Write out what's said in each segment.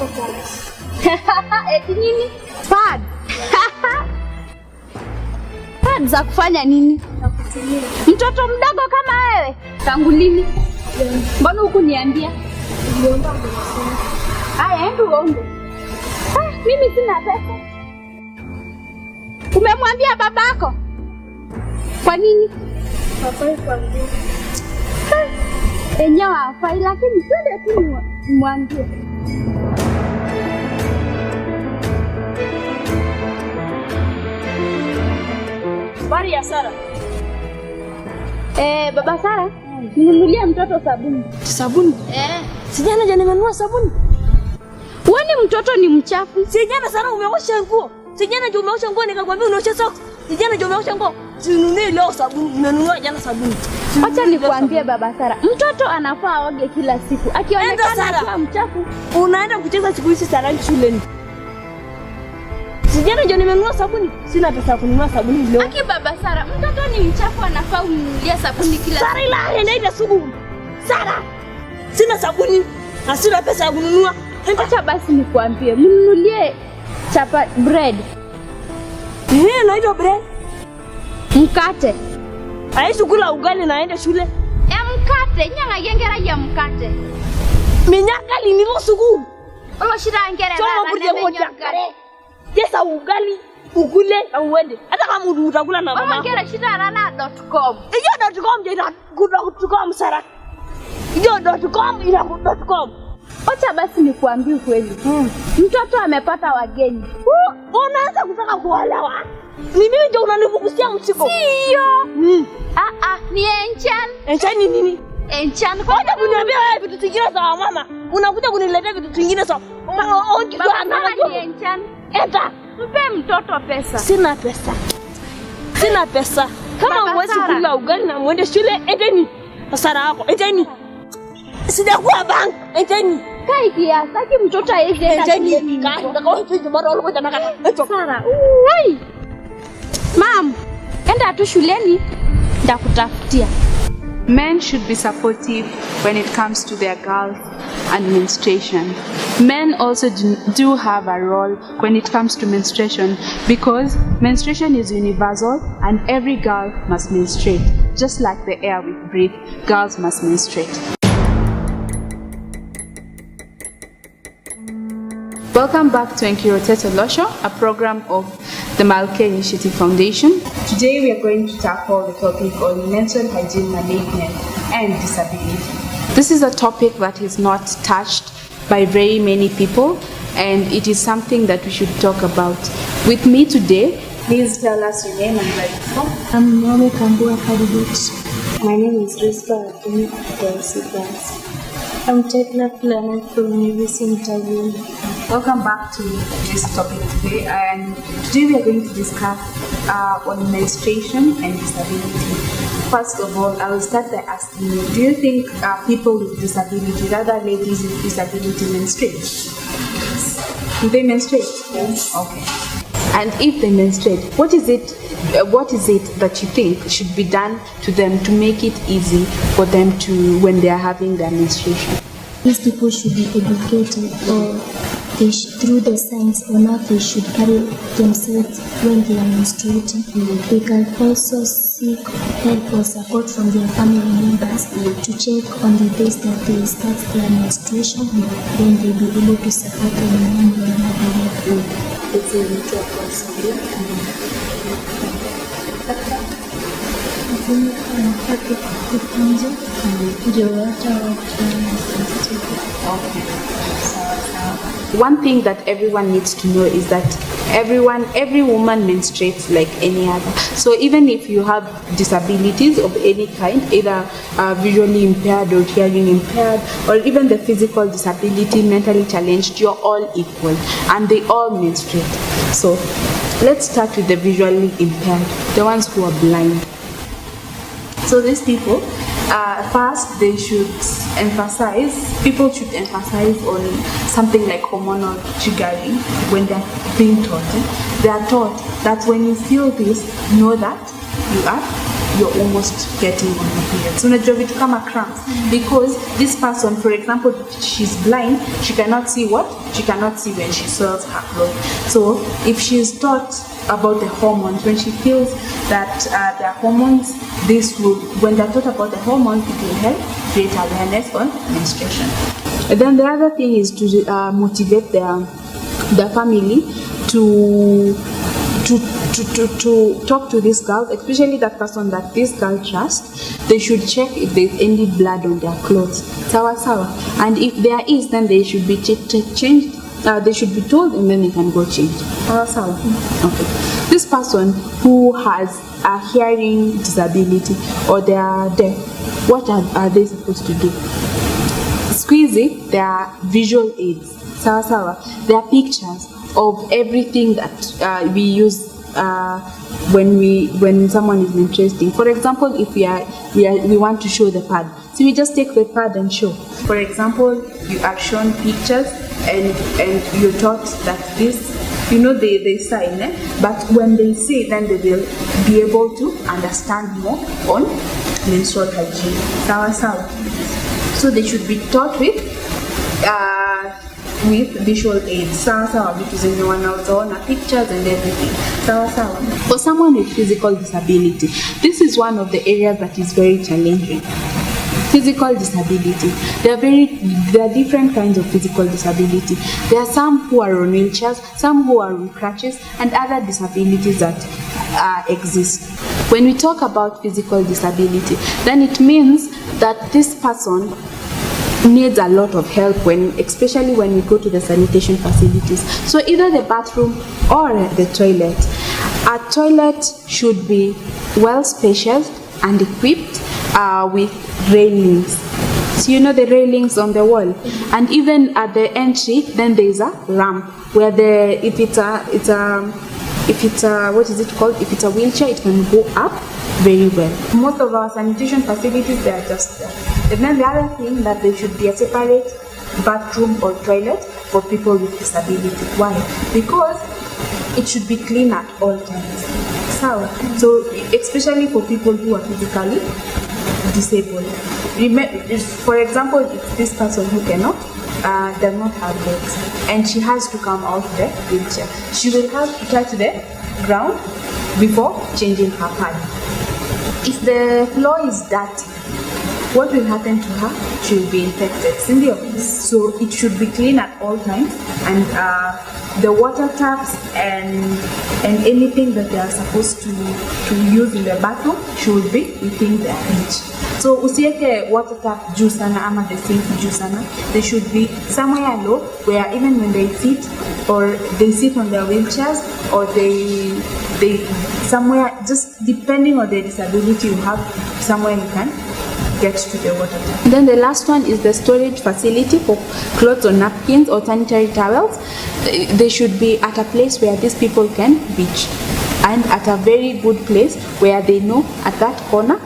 Eti nini? Pad. Pad za kufanya nini? Mtoto mdogo kama wewe. Tangu lini? Mbona hukuniambia? Haya, enda uombe. Mimi sina pesa. Umemwambia babako? Kwa nini? Hafai kuambia. Enyewe hafai, lakini twende tu mwambie. Bari ya Sara. Baba Sara, ninunulie mtoto sabuni. Sabuni? Sijana jana nimenunua sabuni. Uone mtoto ni mchafu. Sijana Sara umeosha nguo. Sijana je umeosha nguo nikakwambia unaosha socks. Sijana je umeosha nguo. Sinunulie leo sabuni. Nimenunua jana sabuni. Acha nikwambie Baba Sara, mtoto anafaa aoge kila siku. Akionekana akiwa mchafu, unaenda kucheza siku hizi Sara shuleni. Sijana je nimenunua sabuni. Sina pesa ya kununua sabuni leo. Aki Baba Sara, mtoto ni mchafu anafaa umnunulie sabuni kila siku. Sara ila inaenda sugu. Sara. Sina sabuni. Na sina pesa ya kununua. Acha basi nikwambie, mnunulie chapa bread. Naitwa bread. Mkate. Aishi kula ugali naenda shule. Mkate, nyanga yengera ya mkate. Minyaka linilo sugu. Olosho ngere na burje moja kare. Jesa ugali ukule au uende. Hata kama utakula na mama. Ngere shitarana.com. Iyo .com jina .com Sara. Iyo .com ina .com. Acha basi nikwambie kweli. Mtoto amepata wageni. Unaanza kutaka kuolewa. Ni mimi ndio unanivukusia msiko. Sio. Ni Enchan. Enchan ni nini? Enchan. Ngoja kuniambia wewe vitu vingine za mama. Unakuja kuniletea vitu vingine za ni Enchan. Eta, mpe mtoto pesa. Sina pesa. Sina pesa. Kama huwezi kula ugali na muende shule, endeni. Sara yako, endeni. Sijakuwa bank, endeni. Kai kiasi, saki mtoto aende endeni. Kai, ndakao tu mara ulokuja naka. Sara, wai. Mom, enda tu shuleni ndakutafutia. Men should be supportive when it comes to their girls and menstruation. Men also do have a role when it comes to menstruation because menstruation is universal and every girl must menstruate. Just like the air we breathe, girls must menstruate. Welcome back to Enkirotet Olosho, a program of the Malke Initiative Foundation. Today we are going to tackle the topic on menstrual hygiene management and disability. This is a topic that is not touched by very many people and it is something that we should talk about. With me today, please tell us your name and where you're from. I'm Naomi Kambua Kadibut. My name is Rizka Akini Delsi. I'm Tekla Planet from University Interview. Welcome back to this topic today, and today we are going to discuss on menstruation and disability. First of all, I will start by asking you, do you think people with disability, other ladies with disability menstruate? Do they menstruate? Yes. Okay. And if they menstruate, what is it that you think should be done to them to make it easy for them to, when they are having their menstruation? These people should be educated, or through the signs on how they should carry themselves when they are menstruating. They can also seek help or support from their family members to check on the days that they start their menstruation, then they'll be able to support them in one way or another. It's a little possible. One thing that everyone needs to know is that every woman menstruates like any other. So even if you have disabilities of any kind, either visually impaired or hearing impaired, or even the physical disability, mentally challenged, you're all equal and they all menstruate. So let's start with the visually impaired, the ones who are blind. So these people, first people should emphasize on something like hormonal triggering when they're being taught. They are taught that when you feel this, know that you are you're almost getting on your period. So unajua vitu kama cramps, because this person, for example, she's blind, she cannot see when she soils her clothes. So if she's taught about the hormones, when she feels that the hormones, when they're taught about the hormones, it will help create awareness on menstruation. And then the other thing is to motivate the family to talk to this girl, especially that person that this girl trusts. They should check if there's any blood on their clothes. Sawa. And if there is, then they should be changed. They should be told, and then they can go change. Sawa. Okay. This person who has a hearing disability or they are deaf, what are they supposed to do? Squeezy, they are visual aids. Sawa. They are pictures of everything that we use when someone is menstruating. For example, if we want to show the pad, so we just take the pad and show. For example, you are shown pictures and you're taught that this, they sign, but when they say, then they will be able to understand more on menstrual hygiene. Sawa. So they should be taught with visual aids. Sawa, because everyone else on pictures and everything. Sawa. For someone with physical disability, this is one of the areas that is very challenging. Physical disability. There are different kinds of physical disability. There are some who are on wheelchairs, some who are on crutches, and other disabilities that exist. When we talk about physical disability, then it means that this person needs a lot of help, especially when we go to the sanitation facilities. So either the bathroom or the toilet. A toilet should be well spacious and equipped with railings. So the railings on the wall, and even at the entry, then there is a ramp where if it's a what is it called? If it's a wheelchair, it can go up very well. Most of our sanitation facilities, they are just there. And then the other thing, that there should be a separate bathroom or toilet for people with disability. Why? Because it should be clean at all times. So especially for people who are physically disabled. For example, if this person who does not have legs, and she has to come out of the wheelchair, she will have to touch the ground before changing her pad. If the floor is dirty, what will happen to her? She will be infected. So it should be clean at all times, and the water taps and anything that they are supposed to use in the bathroom should be within their reach. So usieke water tap juu sana ama the sink juu sana. They should be somewhere low, where even when they sit on their wheelchairs, or they somewhere, just depending on the disability you have, somewhere you can get to the water tap. Then the last one is the storage facility for clothes or napkins or sanitary towels. They should be at a place where these people can reach, and at a very good place where they know at that corner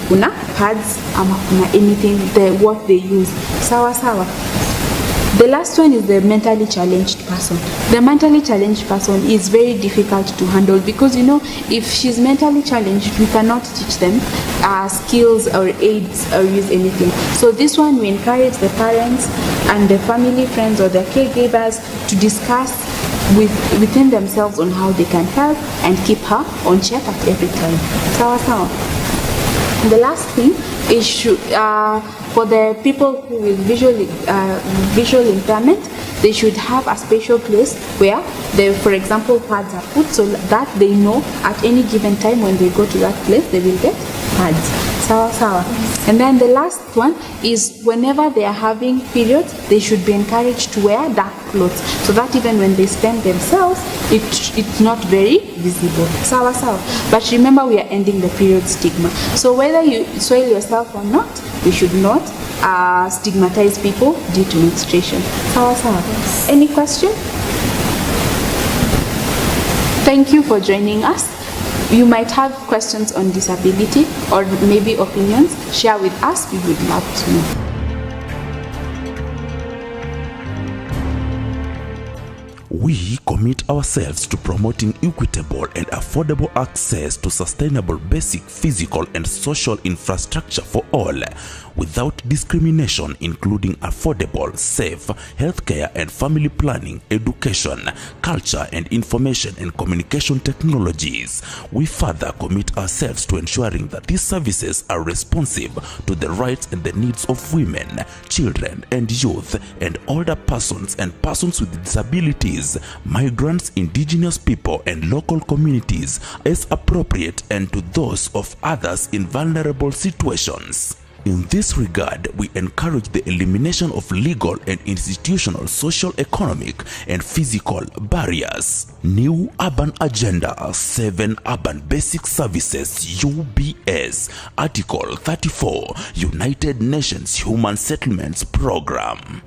kuna pads ama kuna anything, what they use. Sawa. The last one is the mentally challenged person. The mentally challenged person is very difficult to handle, because if she's mentally challenged, we cannot teach them skills or aids or use anything. So this one, we encourage the parents and the family, friends, or the caregivers to discuss within themselves on how they can help and keep her on check at every time. Sawa. The last thing is for the people who with visual impairment, they should have a special place where for example, pads are put, so that they know at any given time when they go to that place, they will get pads. Sawa. And then the last one is whenever they are having periods, they should be encouraged to wear dark clothes, so that even when they stand themselves, it's not very visible. Sawa. But remember, we are ending the period stigma. So whether you soil yourself or not, we should not stigmatize people due to menstruation. Sawa. Any question? Thank you for joining us. You might have questions on disability or maybe opinions. Share with us. We would love to know. We commit ourselves to promoting equitable and affordable access to sustainable basic physical and social infrastructure for all, without discrimination, including affordable, safe healthcare and family planning, education, culture and information and communication technologies. We further commit ourselves to ensuring that these services are responsive to the rights and the needs of women, children and youth and older persons and persons with disabilities, migrants, indigenous people and local communities as appropriate, and to those of others in vulnerable situations. In this regard, we encourage the elimination of legal and institutional, social, economic, and physical barriers. New Urban Agenda 7 Urban Basic Services UBS Article 34 United Nations Human Settlements Program.